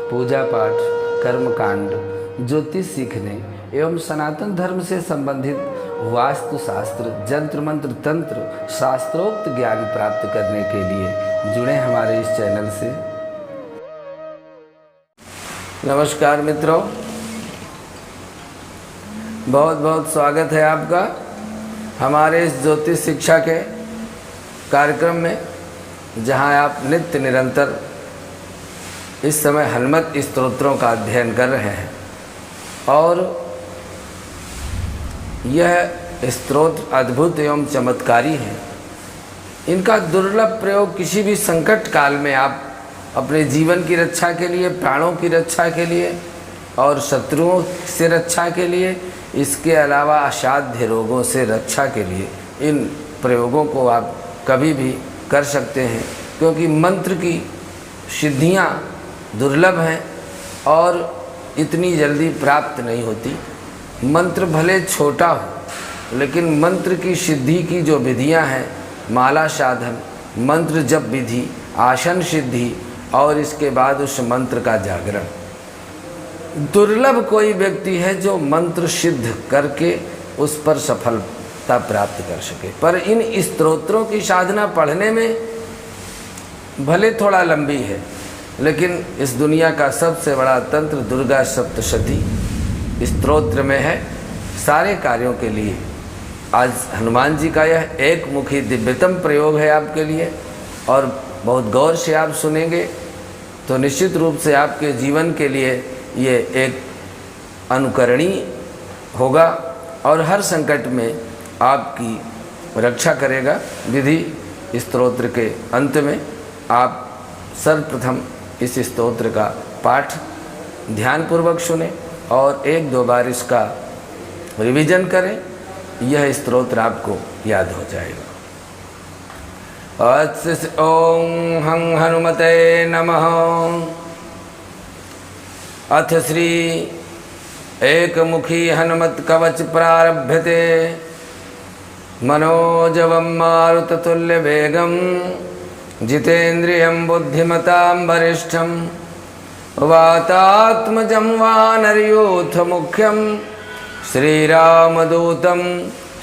पूजा पाठ, कर्मकांड, ज्योतिष सीखने एवं सनातन धर्म से संबंधित वास्तु शास्त्र, जंत्र मंत्र, तंत्र, शास्त्रोक्त ज्ञान प्राप्त करने के लिए जुड़े हमारे इस चैनल से। नमस्कार मित्रों, बहुत बहुत स्वागत है आपका हमारे इस ज्योतिष शिक्षा के कार्यक्रम में, जहां आप नित्य निरंतर इस समय हनुमत स्तोत्रों का अध्ययन कर रहे हैं। और यह स्तोत्र अद्भुत एवं चमत्कारी है। इनका दुर्लभ प्रयोग किसी भी संकट काल में आप अपने जीवन की रक्षा के लिए, प्राणों की रक्षा के लिए और शत्रुओं से रक्षा के लिए, इसके अलावा असाध्य रोगों से रक्षा के लिए इन प्रयोगों को आप कभी भी कर सकते हैं, क्योंकि मंत्र की सिद्धियां दुर्लभ हैं और इतनी जल्दी प्राप्त नहीं होती। मंत्र भले छोटा हो, लेकिन मंत्र की सिद्धि की जो विधियां हैं, माला साधन, मंत्र जप विधि, आसन सिद्धि और इसके बाद उस मंत्र का जागरण, दुर्लभ कोई व्यक्ति है जो मंत्र सिद्ध करके उस पर सफलता प्राप्त कर सके। पर इन स्तोत्रों की साधना पढ़ने में भले थोड़ा लंबी है, लेकिन इस दुनिया का सबसे बड़ा तंत्र दुर्गा सप्तशती स्तोत्र में है सारे कार्यों के लिए। आज हनुमान जी का यह एक मुखी दिव्यतम प्रयोग है आपके लिए, और बहुत गौर से आप सुनेंगे तो निश्चित रूप से आपके जीवन के लिए ये एक अनुकरणीय होगा और हर संकट में आपकी रक्षा करेगा। विधि स्तोत्र के अंत में आप सर्वप्रथम इस स्तोत्र का पाठ ध्यानपूर्वक सुने और एक दो बार इसका रिवीजन करें। यह स्तोत्र आपको याद हो जाएगा। ओम हं हनुमते नमः। अथ श्री एकमुखी हनुमत कवच प्रारभ्यते। मनोजवं मारुततुल्य वेगं जितेन्द्रियं बुद्धिमतां वरिष्ठं वातात्मजं वानरयूथ मुख्यं श्रीरामदूतं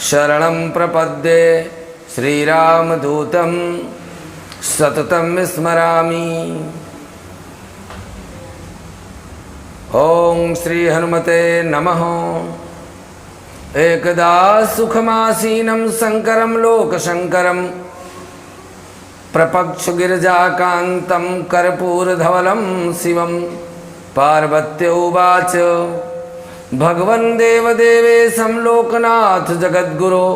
शरणं प्रपद्ये। श्रीरामदूतं सततं स्मरामि। ओम श्री हनुमते नमः। एकदा सुखमासीनं शंकरं लोकशंकरं प्रपक्ष गिरिजाकान्तं कर्पूरधवलं शिवं। पार्वत्य उवाच भगवन् देवदेवेशं लोकनाथ जगद्गुरो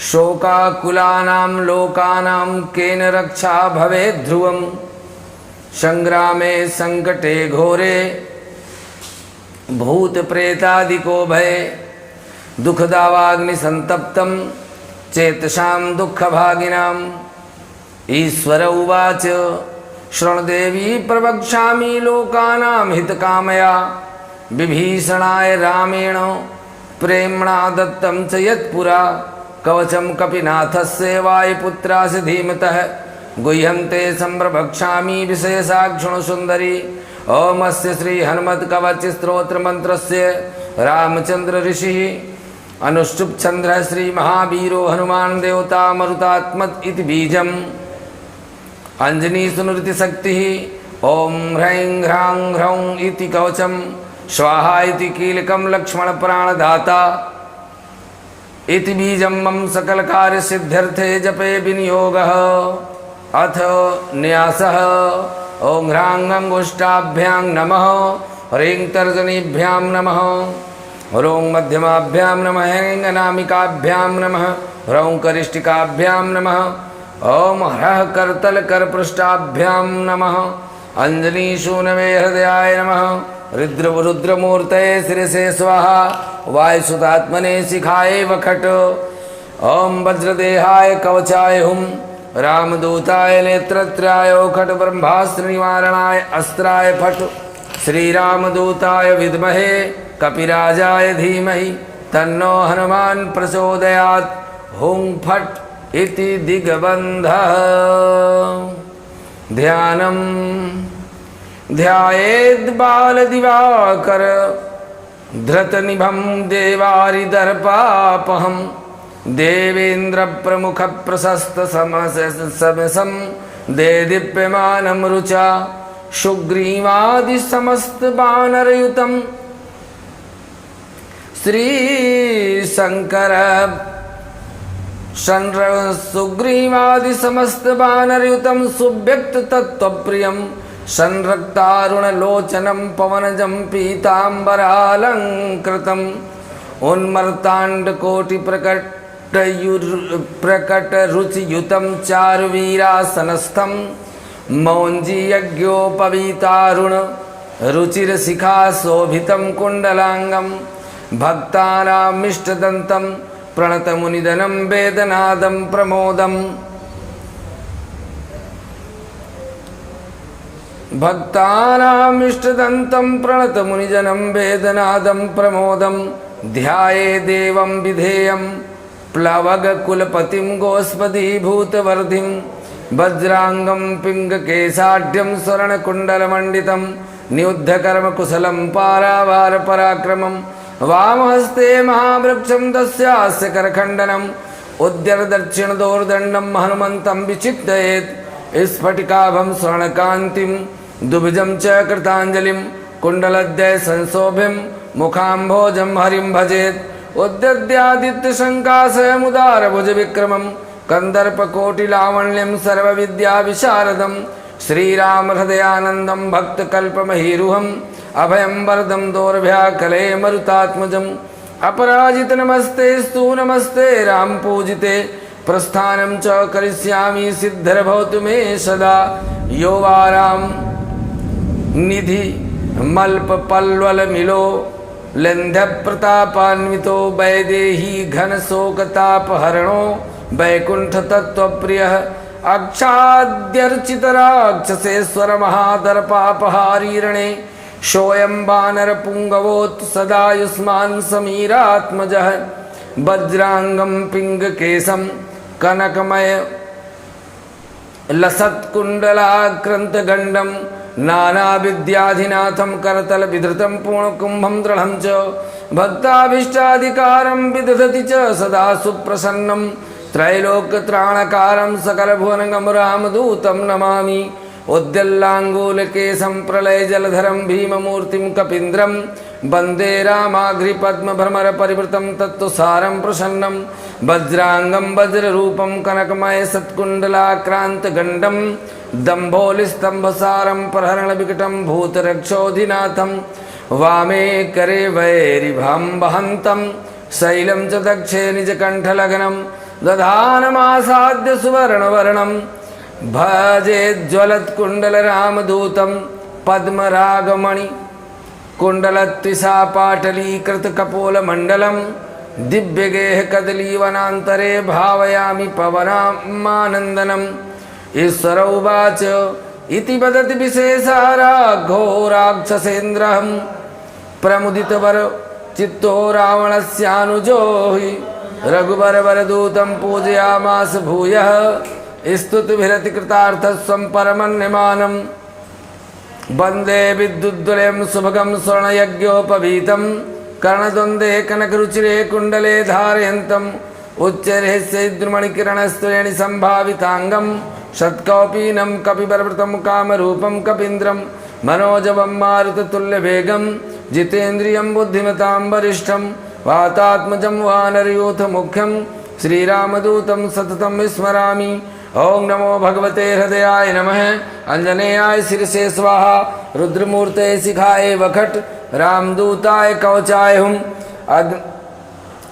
शोकाकुलानां लोकानां केन रक्षा भवेत् ध्रुवम्। संग्रामे संकटे घोरे भूत प्रेतादिको भय दुःखदावाग्नि संतप्तं चेतसां दुःखभागिनाम्। ईश्वर उवाच शृणुदेवी प्रवक्ष्यामि लोकानां हितकामया विभीषणाय रामेण प्रेम्णा दत्तं च यत्पुरा कवचं कपिनाथस्य वायुपुत्रास्य धीमतः गुह्यन्ते संप्रभक्ष्यामि विषयसाक्षिणो सुन्दरी। ओम अस्य श्री हनुमत कवच स्तोत्र मंत्रस्य रामचंद्र ऋषिः अनुष्टुप् चंद्रः श्री महावीरो हनुमान देवता मरुतात्मत इति बीजम्। अंजनी सुनुरिति शक्तिः। ओम ह्रैं ह्रां ह्रौं इति कवचं। स्वाहा इति कीलकं लक्ष्मण प्राणदाता इति बीजं मम सकल कार्य सिद्ध्यर्थे जपे विनियोगः। अथ न्यासः। ओम ह्रां अंगुष्ठाभ्यां नमः। ह्रीं तर्जनीभ्यां नमः। ह्रौं मध्यमाभ्यां नमः। ह्रीं अनामिकाभ्यां नमः। ह्रौं करिष्ठिकाभ्यां नमः। ओम ह्रः करतल करपृष्ठाभ्यां नमः। अंजनी शून्वे हृदयाय नमः। रुद्रमूर्तये शिरसे स्वाहा। वायुसुतात्मने शिखाय वखट। ओम वज्रदेहाय कवचाय हुम। रामदूताय नेत्रत्राय खट ब्रह्मास्त्र निवारणाय अस्त्राय फट। श्रीरामदूताय विद्महे कपिराजाय धीमहि तन्नो हनुमान प्रचोदयात्। हुं फट इति दिग्बन्धः। ध्यानम् ध्यायेद् बालदिवाकर धृतनिभं देवारिदर्पापहं देवेन्द्र प्रमुख प्रशस्त समसं देदीप्यमानं रुचा सुग्रीवादि समस्त वानरयुतं श्री शंकर सुग्रीवादि समस्त वानरयुतं सुव्यक्त तत्वप्रियं संरक्तारुणलोचनं पवनजं पीताम्बरालंकृतम् उन्मर्ताण्डकोटिप्रकटरुचियुतं चारुवीरासनस्थं मौञ्जीयज्ञोपवीतारुण रुचिरशिखा शोभितं कुण्डलाङ्गं भक्तानामिष्टदन्तं प्रणतमुनिधनं वेदनादं प्रमोदम् भक्तानामिष्टदन्तं प्रणतमुनिजनं वेदनादं प्रमोदं ध्याये देवं विधेयं प्लवगकुलपतिं गोस्पदीभूतवर्धिं वज्रांगं पिङ्गकेशाढ्यं स्वर्णकुण्डलमण्डितं नियुद्धकर्मकुशलं पारावारपराक्रमं वामहस्ते महावृक्षं तस्यास्य करखण्डनम् उद्यरदक्षिणदोर्दण्डं हनुमन्तं विचिन्तयेत् स्फटिकाभं स्वर्णकान्तिं दुभुजं च कृताञ्जलिं कुण्डलद्वय संशोभिं मुखाम्भोजं हरिं भजेत् उद्यद्यादित्यशङ्काशयमुदारभुजविक्रमं कन्दर्पकोटिलावण्यं सर्वविद्याविशारदं श्रीरामहृदयानन्दं भक्तकल्पमहीरुहम् अभयं वरदं दोर्भ्याकले मरुतात्मजम् अपराजितनमस्तेस्तु नमस्ते रामपूजिते प्रस्थानं च करिष्यामि सिद्धिर्भवतु मे सदा यो वा राम निधि मल्पपल्वलमिलो लन्ध्यप्रतापान्वितो वैदेही घनशोकतापहरणो वैकुण्ठतत्त्वप्रियः अक्षाद्यर्चितराक्षसेश्वर महादर्पापहारीरणे सोऽयं वानरपुङ्गवोऽत् सदा युष्मान् समीरात्मजः वज्रांगं पिङ्गकेशं कनकमय लसत्कुण्डलाक्रान्तगण्डं नानाविद्याधिनाथं करतलविधृतं पूर्णकुम्भं दृढं च भक्ताभीष्टाधिकारं विदधति च सदा सुप्रसन्नं त्रैलोक्यत्राणकारं सकलभुवनगं रामदूतं नमामि उद्यल्लाङ्गूलकेशं प्रलयजलधरं भीममूर्तिं कपीन्द्रं वन्दे रामाग्रिपद्मभ्रमरपरिवृतं तत्तुसारं प्रसन्नं वज्रांगं वज्ररूपं कनकमय सत्कुण्डलाक्रान्तगण्डं दम्भोलिस्तम्भसारं प्रहरणविकटं भूतरक्षोधिनाथं वामे करे वैरिभां वहन्तं शैलं च दक्षे निजकण्ठलग्नं दधानमासाद्य सुवर्णवर्णं भजेज्ज्वलत्कुण्डलरामदूतं पद्मरागमणि कुण्डलत्विषा पाटलीकृतकपोलमण्डलं दिव्यगेह कदलीवनान्तरे भावयामि पवनामानन्दनम् ईश्वर उवाच इति वदति विशेषाराघो राक्षसेन्द्रं प्रमुदितवर चित्तो रावणस्यानुजो हि रघुवरवरदूतं पूजयामास भूयः स्तुतिभिरतिकृतार्थस्वं परमन्यमानं वन्दे विद्युद्वलयं सुभगं स्वर्णयज्ञोपवीतं कर्णद्वन्द्वे कनकरुचिरे कुण्डले धारयन्तम् उच्चैर्हस्यैर्द्रुमणिकिरणस्तुरेणि सम्भाविताङ्गं षट्कौपीनं कपिबरवृतं कामरूपं कपीन्द्रं मनोजवं मारुततुल्यवेगं जितेन्द्रियं बुद्धिमतां वरिष्ठं वातात्मजं वानरयूथमुख्यं श्रीरामदूतं सततं स्मरामि। ओं नमो भगवते हृदयाय नमः। अंजनेयाय शिरसे स्वाहा, रुद्रमूर्ते शिखाय वखट, रामदूताय कवचाय हुम,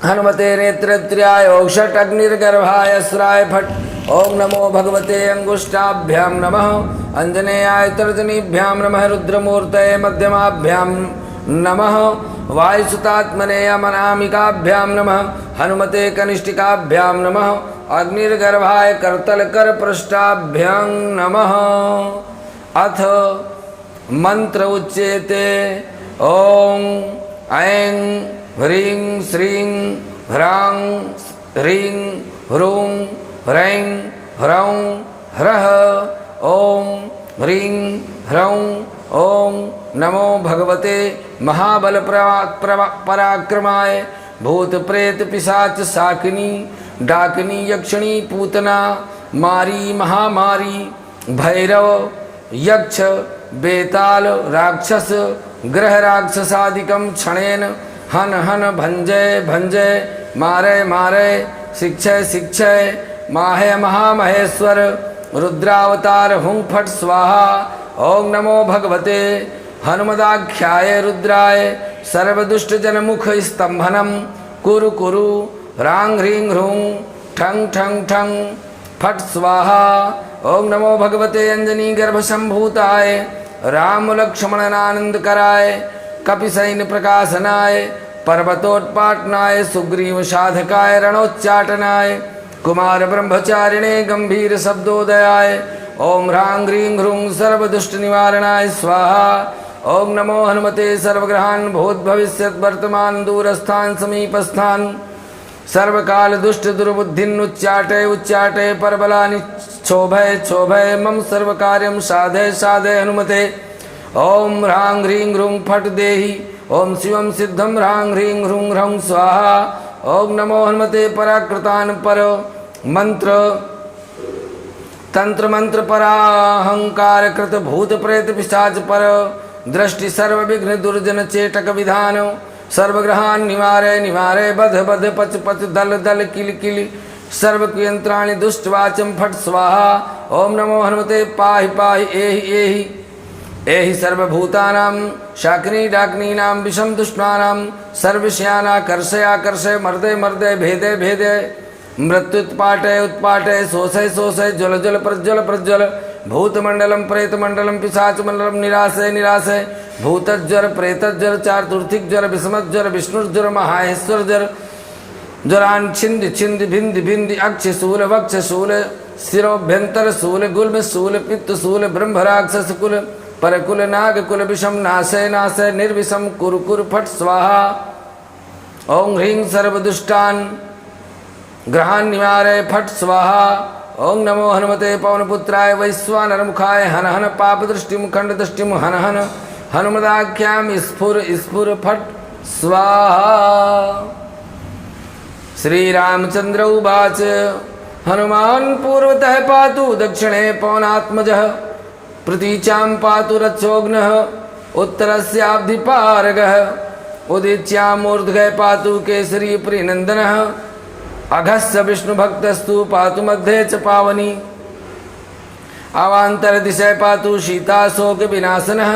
हनुमते नेत्रत्र्याय औषट, अग्निर्गर्भाय अस्राय फट। ओं नमो भगवते अंगुष्ठाभ्यां नमः, अंजनेयाय तर्जनीभ्यां नमः, रुद्रमूर्तये मध्यमाभ्यां नमः, वायुसुतात्मने अमनामिकाभ्यां नमः, हनुमते कनिष्ठिकाभ्यां नमः, अग्निर्गर्भाय करतलकरपृष्ठाभ्यां नमः। अथ मंत्र उच्यते। ओं ऐं ह्रीं श्रीं ह्रां ह्रीं ह्रूं ह्रैं ह्रौं ह्रः। ओं ह्रीं ह्रौं ओं नमो भगवते महाबल पराक्रमाय भूत प्रेत पिशाच शाकिनी डाकिनी यक्षिणी पूतना मारी महामारी भैरव यक्ष बेताल राक्षस ग्रह राक्षसादिकं क्षणेन हन हन भंजय भंजय मारे मारे शिक्षय शिक्षय माहे महामहेश्वर रुद्रावतार हुं फट स्वाहा। ओं नमो भगवते हनुमदाख्याय रुद्राय सर्वदुष्ट जनमुख स्तंभनम कुरु कुरु रांग ह्रीं ह्रूं ठंग ठंग ठंग फट स्वाहा। ओं नमो भगवते अंजनी गर्भ संभूताय राम लक्ष्मणानंद कराय कपिसैन्य प्रकाशनाय पर्वतोत्पाटनाय सुग्रीव साधकाय रणोच्चाटनाय कुमार ब्रह्मचारिणे गंभीर शब्दोदयाय ओं ह्रां ह्रीं ह्रूं सर्वदुष्ट निवारणाय स्वाहा। ओं नमो हनुमते सर्वग्रहान् भूत भविष्यत् वर्तमान दूरस्थान समीपस्थान सर्वकाल दुष्ट दुर्बुद्धिन् उच्चाटय उच्चाटय परबलानि क्षोभय क्षोभय मम सर्वकार्यं साधय साधय हनुमते। ओं ह्रां ह्रीं ह्रूं फट् देहि ओं शिवं सिद्धं ह्रां ह्रीं ह्रूं ह्रौं स्वाहा। ओं नमो हनुमते पराकृतान् पर मंत्र तंत्र मंत्र पराहंकार कृत भूत प्रेत पिशाच पर दृष्टि सर्व विघ्न दुर्जन चेटक विधान सर्वग्रहान् निवारय निवारय बध बध पच पच दल दल किल किल सर्व कुयंत्राणि दुष्ट वाचम फट स्वाहा। ओम नमो हनुमते पाहि पाहि एहि एहि एहि सर्वभूतानां शाकिनी डाकिनीनां विषम दुष्टानां सर्वस्यानाकर्षय आकर्षय मर्दय मर्दय भेदय भेदय मृत्युत्पाटय उत्पाटय शोषय शोषय ज्वल ज्वल प्रज्वल प्रज्वल भूतमंडलम प्रेतमंडलम पिशाचमंडलम निराशय निराशय भूतज्वर प्रेतज्वर चातुर्थिक ज्वर विषमज्वर विष्णुज्वर महाहेश्वर ज्वर ज्वरान छिंद छिंद भिंद भिंद अक्ष शूल वक्ष शूल शिरोभ्यंतर शूल गुल्म शूल पित्त शूल ब्रह्मराक्षस कुल परकुल नागकुल विषम नाशय नाशय निर्विषम कुरु कुरु फट स्वाहा। ओं ह्रीं सर्वदुष्टान् ग्रहान् निवारय फट स्वाहा। ओं नमो हनुमते पवनपुत्राय वैश्वानरमुखाय हन हन पाप दृष्टिम खंड दृष्टिम हन हन हनुमदाख्याम स्फुर स्फुर फट स्वाहा। श्री रामचंद्र उवाच हनुमान पूर्वतः पातु दक्षिणे पवनात्मजः प्रतीचां पातु रक्षोघ्नः उत्तरस्याब्धिपारगः उदीच्यामूर्ध्गः पातु केसरी प्रियनन्दनः अघस्य विष्णुभक्तस्तु पातु मध्ये च पावनी अवान्तर दिशय पातु सीताशोक विनाशनः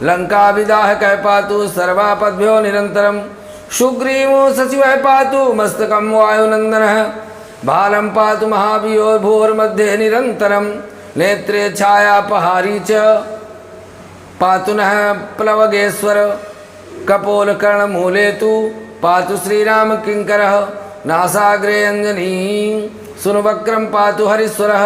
लंका विदाहकः पातु सर्वापद्भ्यो निरन्तरं सुग्रीवो सचिवः पातु मस्तकं वायुनन्दनः भालं पातु महाभियो भूर्मध्ये निरन्तरं नेत्रे छायापहारी च पातु नः प्लवगेश्वर कपोलकर्णमूले तु पातु श्रीराम किङ्करः नासाग्रे अंजनी सुनवक्रम पातु हरीश्वरः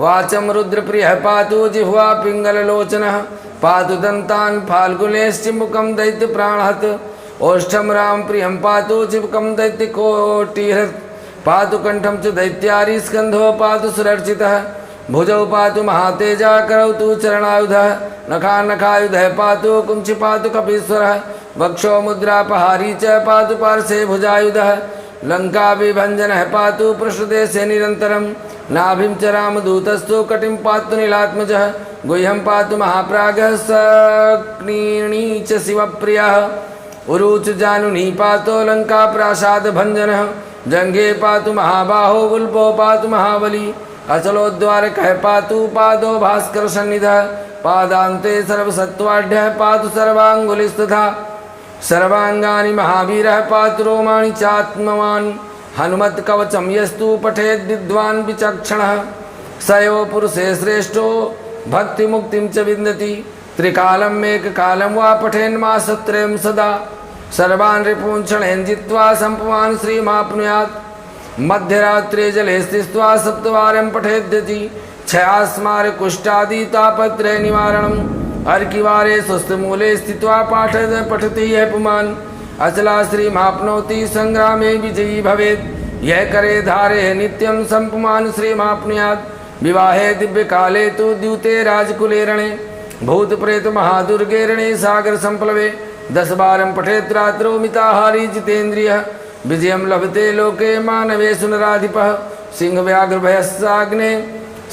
वाचम रुद्रप्रियः पातु जिह्वा पिंगललोचनः पातु दन्तान् फाल्गुनेश्चिमुखं दैत्यप्राणहत् ओष्ठं राम प्रियं पातु चिमुखं दैत्यकोटिहृत् पातु कंठं च दैत्यारी स्कन्धो पातु सुरर्चितः भुजौ पातु महातेजा करौ तु चरणायुधः नखायुधः पातु कुंचि पातु कपीश्वरः वक्षो मुद्रापहारी च पातु पार्श्वे भुजायुधः लंका विभंजनः पातु पृष्ठदेशे निरन्तरं नाभिं च रामदूतस्तु कटिं पातु नीलात्मजः गुह्यं पातु महाप्रागः सक्नीणी च शिवप्रियः उरूच जानुनी पातु लंका प्रासाद भंजनः जंघे पातु महाबाहो गुल्पो पातु महाबली अचलोद्वारकः पातु पादो भास्कर सन्निधः पादान्ते सर्वसत्त्वाढ्यः पातु सर्वाङ्गुलिस्तथा सर्वांगानि महावीरः पातु रोमाणि चात्मवान् हनुमत्कवचं यस्तु पठेद् विद्वान् विचक्षणः सयो पुरुषे श्रेष्ठो भक्तिमुक्तिं च विन्दति त्रिकालम् एककालं वा पठेन्मासत्रयं सदा सर्वान् रिपून् क्षणेन जित्वा सम्पवान् श्रीमाप्नुयात् मध्यरात्रे जले स्थित्वा सप्तवारं पठेद्यति क्षयास्मार कुष्ठादि तापत्रय निवारणम् अर्किवारे स्वस्थमूले स्थित्वा पठति यः पुमान् अचला श्रीमाप्नोति संग्रामे विजयी भवेत् यः करे धारे नित्यं सम्पुमान् श्रीमाप्नुयात् विवाहे दिव्य काले तो द्यूते राजकुले रणे भूत प्रेत महादुर्गे रणे सागर संप्लवे 10 बारं पठेत् रात्रौ मिताहारी जितेन्द्रियः विजयं लभते लोके मानवे सुनराधिपः सिंह व्याघ्र भयस्साग्ने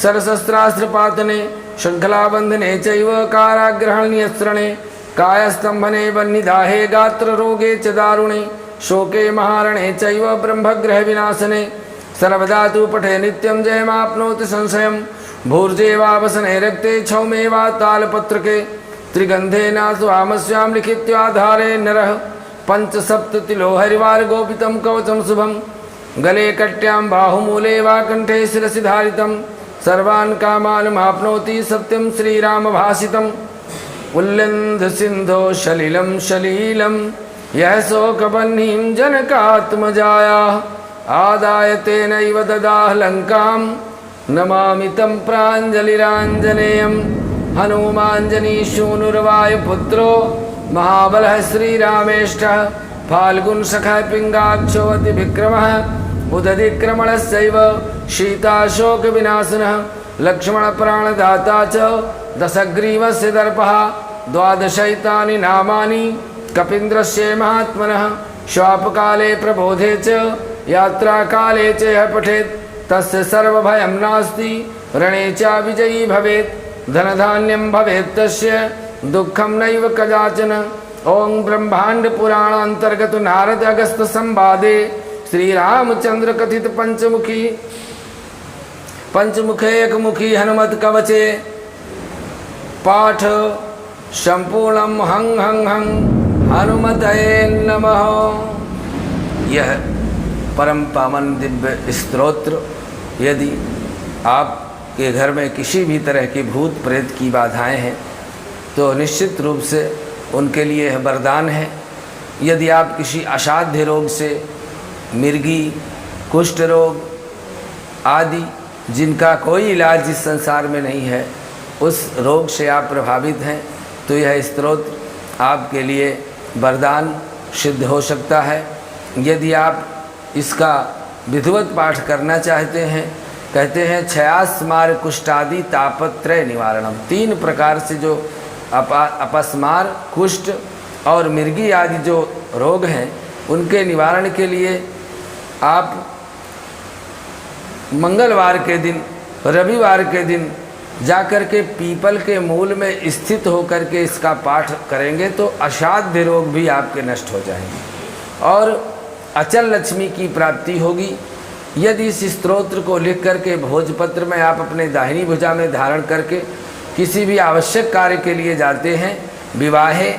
सरशस्त्रास्त्रपातने शृंखलाबंधने चैव काराग्रहण्यस्त्रणे कायस्तंभने वह्निदाहे गात्र रोगे च दारुणे शोके महारणे चैव ब्रह्मग्रह विनाशने सर्वदा तु पठे नित्यं जयमाप्नोति संशयं भूर्जेवावसने रक्ते क्षौमेवा तालपत्रके त्रिगंधे नासुआमस्यां लिखित्वाधारे नरः 5-7 हरिवार गोपितं कवचं शुभं गले कट्यां बाहुमूले वा कंठे शिरसि धारितं सर्वान् कामान् माप्नोति सत्यं श्रीराम भासितम् उल्लन्ध सिंधो शलिलं शलीलं यः शोकबह्निं जनकात्मजायाः आदाय तेनैव ददाह लङ्कां नमामि तं प्राञ्जलिराञ्जनेयं हनुमाञ्जनीशूनुर्वायुपुत्रो महाबलः श्रीरामेष्टः फाल्गुन सखः पिङ्गाक्षो अति विक्रमः उदधिक्रमणस्यैव शीताशोक विनाशनः लक्ष्मण प्राणदाता च दशग्रीवस्य दर्पः 12 नामानि कपीन्द्रस्य महात्मनः श्वापकाले प्रबोधे च यात्राकाले च यः पठेत् तस्य सर्वभयं नास्ति रणे च विजयी भवेत् धनधान्यं भवेत् तस्य दुःखं नैव कदाचन। ओं ब्रह्मांड पुराण अंतर्गत नारद अगस्त संवादे श्री रामचंद्र कथित पंचमुखे एकमुखी हनुमत कवचे पाठ संपूर्णम हं हं हं हनुमतये नमः। यह परम पावन दिव्य स्तोत्र यदि आपके घर में किसी भी तरह की भूत प्रेत की बाधाएं हैं तो निश्चित रूप से उनके लिए यह वरदान है। यदि आप किसी असाध्य रोग से, मिर्गी, कुष्ठ रोग आदि जिनका कोई इलाज इस संसार में नहीं है, उस रोग से आप प्रभावित हैं तो यह स्तोत्र आपके लिए वरदान सिद्ध हो सकता है। यदि आप इसका विधिवत पाठ करना चाहते हैं, कहते हैं क्षयास्मार कुष्ठादि तापत्रय निवारणम, 3 प्रकार से जो अपस्मार, कुष्ठ और मिर्गी आदि जो रोग हैं उनके निवारण के लिए आप मंगलवार के दिन, रविवार के दिन जाकर के पीपल के मूल में स्थित होकर के इसका पाठ करेंगे तो असाध्य रोग भी आपके नष्ट हो जाएंगे और अचल लक्ष्मी की प्राप्ति होगी। यदि इस स्तोत्र को लिख करके भोजपत्र में आप अपने दाहिनी भुजा में धारण करके किसी भी आवश्यक कार्य के लिए जाते हैं, विवाहे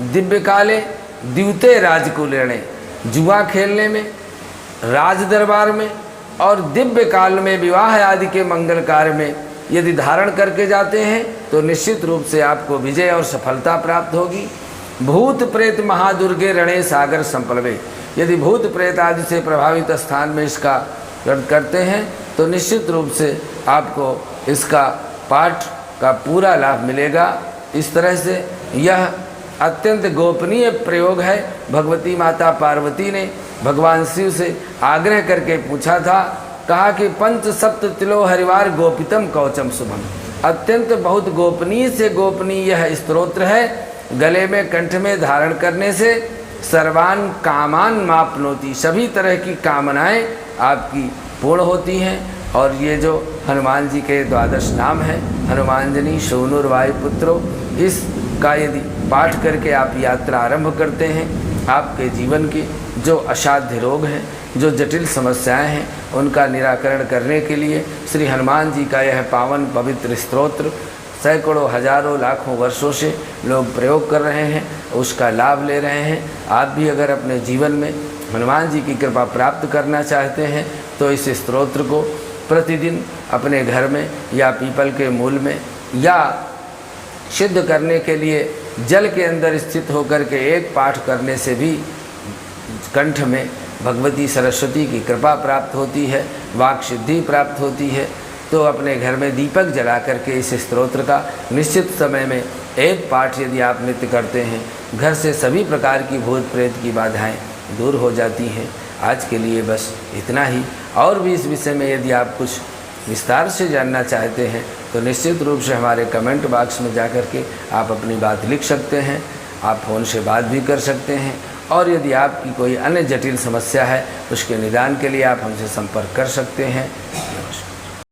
दिव्य काले द्यूते राजकुलेणे, जुआ खेलने में, राज दरबार में और दिव्य काल में विवाह आदि के मंगल कार्य में यदि धारण करके जाते हैं तो निश्चित रूप से आपको विजय और सफलता प्राप्त होगी। भूत प्रेत महादुर्गे रणे सागर संप्लवे, यदि भूत प्रेत आदि से प्रभावित स्थान में इसका करते हैं तो निश्चित रूप से आपको इसका पाठ का पूरा लाभ मिलेगा। इस तरह से यह अत्यंत गोपनीय प्रयोग है। भगवती माता पार्वती ने भगवान शिव से आग्रह करके पूछा था, कहा कि 5-7 हरिवार गोपितम कवचम शुभम, अत्यंत बहुत गोपनीय से गोपनीय यह स्तोत्र है। गले में, कंठ में धारण करने से सर्वान कामान मापनोति, सभी तरह की कामनाएं आपकी पूर्ण होती हैं। और ये जो हनुमान जी के 12 नाम हैं, हनुमांजनी शूनुर्वायुपुत्रो, इसका यदि पाठ करके आप यात्रा आरंभ करते हैं, आपके जीवन की जो असाध्य रोग हैं, जो जटिल समस्याएं हैं, उनका निराकरण करने के लिए श्री हनुमान जी का यह पावन पवित्र स्तोत्र सैकड़ों हजारों लाखों वर्षों से लोग प्रयोग कर रहे हैं, उसका लाभ ले रहे हैं। आप भी अगर अपने जीवन में हनुमान जी की कृपा प्राप्त करना चाहते हैं तो इस स्तोत्र को प्रतिदिन अपने घर में या पीपल के मूल में या सिद्ध करने के लिए जल के अंदर स्थित होकर के एक पाठ करने से भी कंठ में भगवती सरस्वती की कृपा प्राप्त होती है, वाक सिद्धि प्राप्त होती है। तो अपने घर में दीपक जला करके इस स्तोत्र का निश्चित समय में एक पाठ यदि आप नित्य करते हैं, घर से सभी प्रकार की भूत प्रेत की बाधाएं दूर हो जाती हैं। आज के लिए बस इतना ही। और भी इस विषय में यदि आप कुछ विस्तार से जानना चाहते हैं तो निश्चित रूप से हमारे कमेंट बॉक्स में जा कर के आप अपनी बात लिख सकते हैं। आप फ़ोन से बात भी कर सकते हैं, और यदि आपकी कोई अन्य जटिल समस्या है उसके निदान के लिए आप हमसे संपर्क कर सकते हैं। नमस्कार।